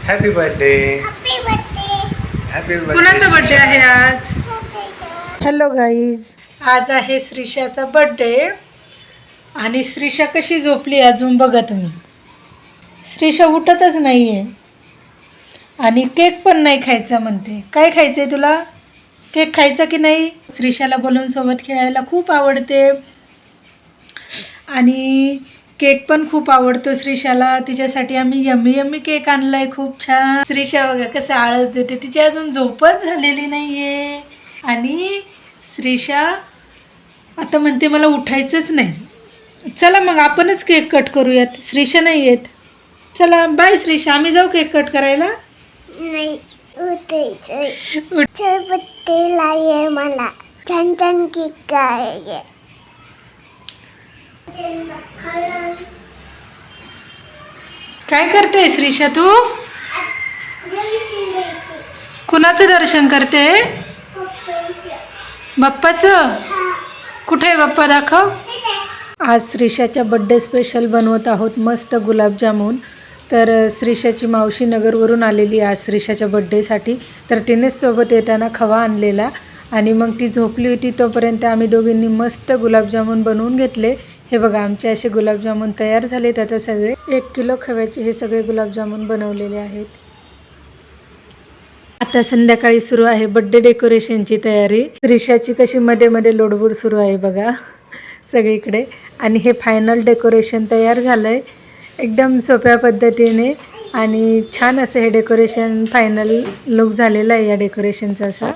Happy birthday. Happy कुणाचा birthday आहे आज? हॅलो गाईज, आज आहे श्रीषाचा बर्थडे आणि श्रीषा कशी झोपली अजून बघा तुम्ही. श्रीषा उठतच नाहीये आणि केक पण नाही खायचा म्हणते. काय खायचंय तुला? केक खायचा की नाही? श्रीषाला बलून सोबत खेळायला खूप आवडते आणि केक पण खूप आवडतो श्रीषाला. तिच्यासाठी आम्ही यम्मी यम्मी केक आणलाय खूप छान. श्रीषा बघा कसं आळस देते, तिची अजून झोपच झालेली नाहीये आणि श्रीषा आता म्हणते मला उठायचंच नाही. चला मग आपणच केक कट करूयात. श्रीषा नाही येत. चला बाय श्रीषा, आम्ही जाऊ केक कट करायला. नाही उठायचंय. बर्थडेला ये, मला छान छान केक खायचे. काय करते श्रीषा तू? कुणाचं दर्शन करते? बाप्पाचं. कुठे आहे बाप्पा, दाखव. आज श्रीषाच्या बड्डे स्पेशल बनवत आहोत मस्त गुलाबजामुन. तर श्रीषाची मावशी नगरवरून आलेली आज श्रीषाच्या बड्डेसाठी. तर तिनेच सोबत येताना खवा आणलेला आणि मग ती झोपली होती तोपर्यंत आम्ही दोघींनी मस्त गुलाबजामुन बनवून घेतले. हे बघा आमचे असे गुलाबजामुन तयार झालेत. आता सगळे 1 किलो खव्याचे हे सगळे गुलाबजामुन बनवलेले आहेत. आता संध्याकाळी सुरू आहे बड्डे डेकोरेशनची तयारी. श्रीषाची कशी मध्ये मध्ये लोडबुड सुरू आहे बघा सगळीकडे. आणि हे फायनल डेकोरेशन तयार झालं आहे एकदम सोप्या पद्धतीने आणि छान असं हे डेकोरेशन फायनल लुक झालेला आहे या डेकोरेशनचा असा.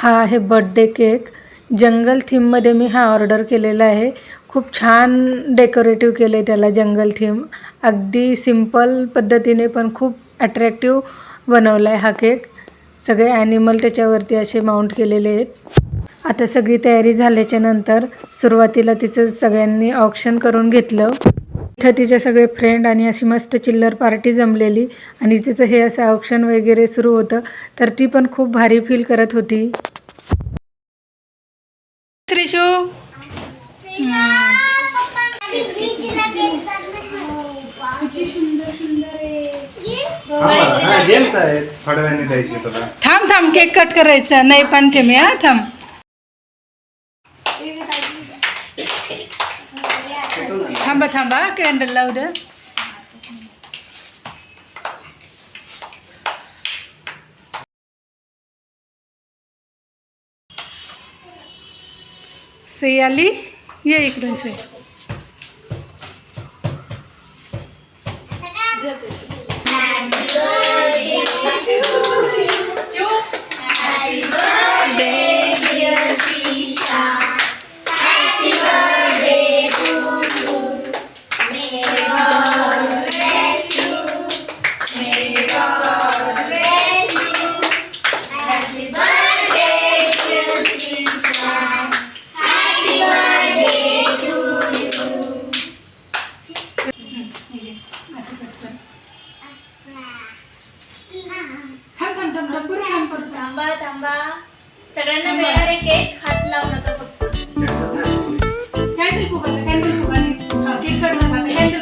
हा आहे बर्थडे केक. जंगल थीममध्ये मी हा ऑर्डर केलेला आहे. खूप छान डेकोरेटिव्ह केलं आहे त्याला, जंगल थीम. अगदी सिम्पल पद्धतीने पण खूप अट्रॅक्टिव्ह बनवला आहे हा केक. सगळे ॲनिमल त्याच्यावरती असे माउंट केलेले आहेत. आता सगळी तयारी झाल्याच्या नंतर सुरुवातीला तिचं सगळ्यांनी ऑक्शन करून घेतलं. इथं तिचे सगळे फ्रेंड आणि अशी मस्त चिल्लर पार्टी जमलेली आणि तिचं हे असं ऑक्शन वगैरे सुरू होतं. तर ती पण खूप भारी फील करत होती. श्रीशू जेम्स आहे, थोड्या वेळाने द्यायचे तुला. थांब थांब, केक कट करायचा नाही पण के मी. थांब थांबा थांबा, कॅन्डल लावू दे. सई आली, ये इकडून सई. थांबा थांबा, सगळ्यांना मिळणार आहे केक. हात लावू नका फक्त. कॅन्डल फुगा, कॅन्डल फुगा. केक कट झाला, कॅन्डल.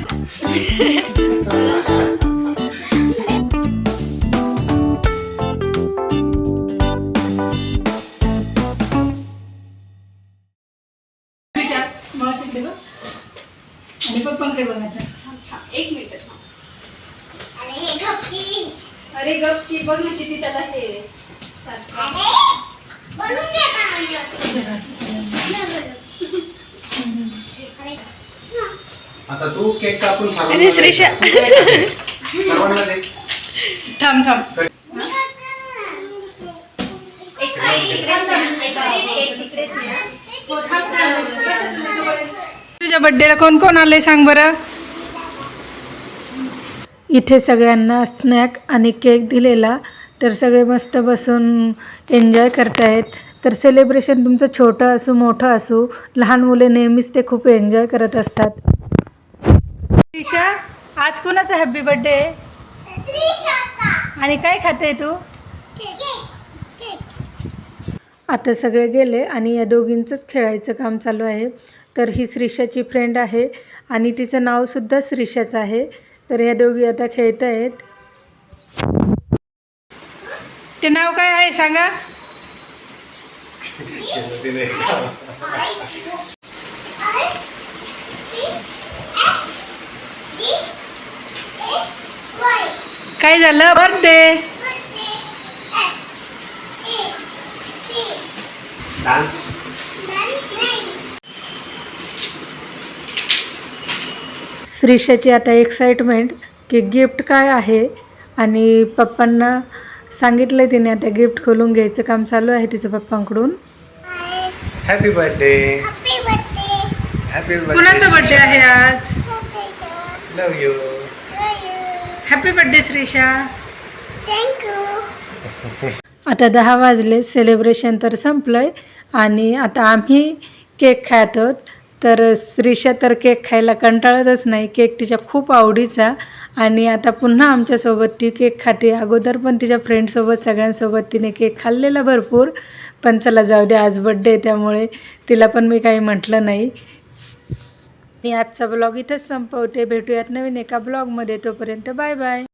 आणि पप्पांकडे बघायचं. 1 मिनिट. अरे गप्पी बघ ना किती त्याला हे. आता तू केक कापून अरे श्रीषा सर्वांना दे. थांब थांब. तुझ्या बर्थडेला कोण कोण आलंय सांग बरं. इथे सगळ्यांना स्नॅक आणि केक दिलेला. तर सगळे मस्त बसून एन्जॉय करतायत. तर सेलिब्रेशन तुमचं छोटं असो मोठं असो, लहान मुले नेहमीच ते खूप एन्जॉय करत असतात. श्रीषा, आज कोणाचा हॅपी बर्थडे? आणि काय खाते तू? आता सगळे गेले आणि या दोघींचंच खेळायचं काम चालू आहे. तर ही श्रीषाची फ्रेंड आहे आणि तिचं नावसुद्धा श्रीषाच आहे. तर ह्या दोघी आता खेळत आहेत. ते नाव काय आहे सांगा. काय झालं? बर्थडे. डान्स. श्रीषाची आता एक्साइटमेंट की गिफ्ट काय आहे आणि पप्पांना सांगितलं तिने आता गिफ्ट खोलून घ्यायचं काम चालू आहे तिचं पप्पांकडून. Happy birthday. हॅपी कुणाचा बर्थडे आहे आज? Love you. Happy birthday Shrisha. आता 10 वाजले. सेलिब्रेशन तर संपलंय आणि आता आम्ही केक खात आहोत. तर श्रीषा तर केक खायला कंटाळतच नाही. केक तिच्या खूप आवडीचा आणि आता पुन्हा आमच्यासोबत ती केक खाते. अगोदर पण तिच्या फ्रेंडसोबत सगळ्यांसोबत तिने केक खाल्लेला भरपूर. पण चला जाऊ दे, आज बड्डे त्यामुळे तिला पण मी काही म्हटलं नाही. मी आजचा ब्लॉग इथंच संपवते. भेटूयात नवीन एका ब्लॉगमध्ये. तोपर्यंत बाय बाय.